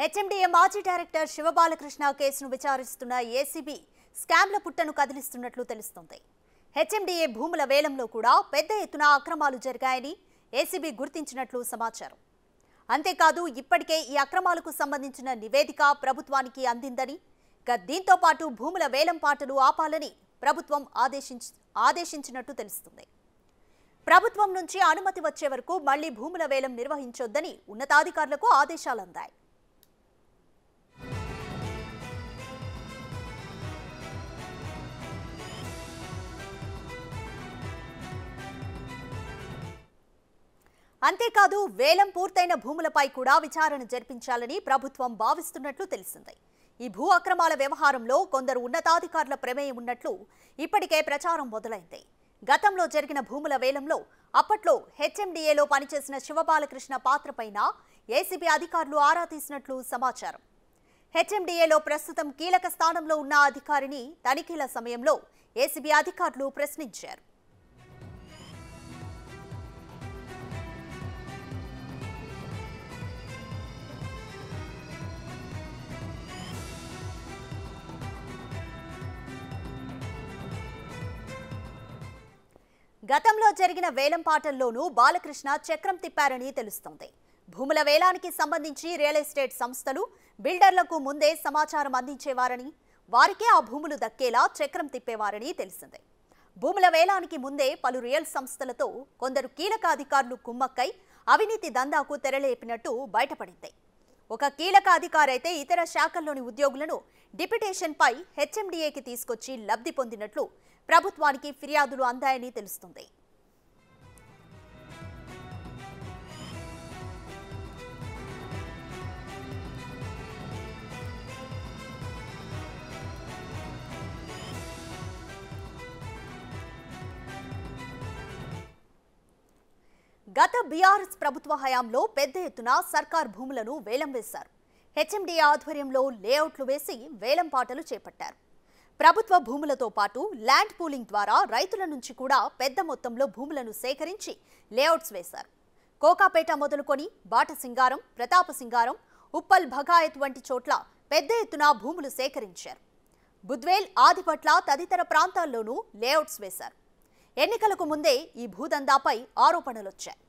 HMDA మాజీ director Shiva Balakrishna కేసును విచారిస్తున్న ACB స్కామ్ల పుట్టను కదిలిస్తున్నట్లు తెలుస్తోంది. హెచ్ఎండిఏ భూముల వేలంలో కూడా పెద్ద ఎత్తున అక్రమాలు జరిగాయని ఏసీబీ గుర్తించినట్లు సమాచారం. అంతేకాదు ఇప్పటికే ఈ అక్రమాలకు సంబంధించిన నివేదిక ప్రభుత్వానికి అందిందని, దీంతో పాటు భూముల వేలం పాటలు ఆపాలని ప్రభుత్వం ఆదేశించినట్టు తెలుస్తుంది. ప్రభుత్వం నుంచి అనుమతి వచ్చే వరకు మళ్లీ భూముల వేలం నిర్వహించొద్దని ఉన్నతాధికారులకు ఆదేశాలు అందాయి. అంతేకాదు వేలం పూర్తయిన భూములపై కూడా విచారణ జరిపించాలని ప్రభుత్వం భావిస్తున్నట్లు తెలిసింది. ఈ భూ అక్రమాల వ్యవహారంలో కొందరు ఉన్నతాధికారుల ప్రమేయం ఉన్నట్లు ఇప్పటికే ప్రచారం మొదలైంది. గతంలో జరిగిన భూముల వేలంలో అప్పట్లో హెచ్ఎండిఏలో పనిచేసిన శివబాలకృష్ణ పాత్రపైన ఏసీబీ అధికారులు ఆరా తీసినట్లు సమాచారం. హెచ్ఎండిఏలో ప్రస్తుతం కీలక స్థానంలో ఉన్న అధికారిని తనిఖీల సమయంలో ఏసీబీ అధికారులు ప్రశ్నించారు. గతంలో జరిగిన వేలం పాటల్లోనూ బాలకృష్ణ చక్రం తిప్పారని తెలుస్తోంది. భూముల వేలానికి సంబంధించి రియల్ ఎస్టేట్ సంస్థలు బిల్డర్లకు ముందే సమాచారం అందించేవారని, వారికే ఆ భూములు దక్కేలా చక్రం తిప్పేవారని తెలిసింది. భూముల వేలానికి ముందే పలు రియల్ సంస్థలతో కొందరు కీలక అధికారులు కుమ్మక్కై అవినీతి దందాకు తెరలేపినట్టు బయటపడింది. ఒక కీలక అధికారి అయితే ఇతర శాఖల్లోని ఉద్యోగులను డిప్యుటేషన్పై హెచ్ఎండిఏకి తీసుకొచ్చి లబ్ధి పొందినట్లు ప్రభుత్వానికి ఫిర్యాదులు అందాయని తెలుస్తుంది. గత బీఆర్ఎస్ ప్రభుత్వ హయాంలో పెద్ద ఎత్తున సర్కార్ భూములను వేలం వేశారు. హెచ్ఎండిఏ ఆధ్వర్యంలో లేఅవుట్లు వేసి వేలం పాటలు చేపట్టారు. ప్రభుత్వ భూములతో పాటు ల్యాండ్ పూలింగ్ ద్వారా రైతుల నుంచి కూడా పెద్ద మొత్తంలో భూములను సేకరించి లేఅవుట్స్ వేశారు. కోకాపేట మొదలుకొని బాటసింగారం, ప్రతాపసింగారం, ఉప్పల్ భగాయత్ వంటి చోట్ల పెద్ద ఎత్తున భూములు సేకరించారు. బుద్వేల్, ఆదిపట్ల తదితర ప్రాంతాల్లోనూ లేఅవుట్స్ వేశారు. ఎన్నికలకు ముందే ఈ భూదందాపై ఆరోపణలొచ్చాయి.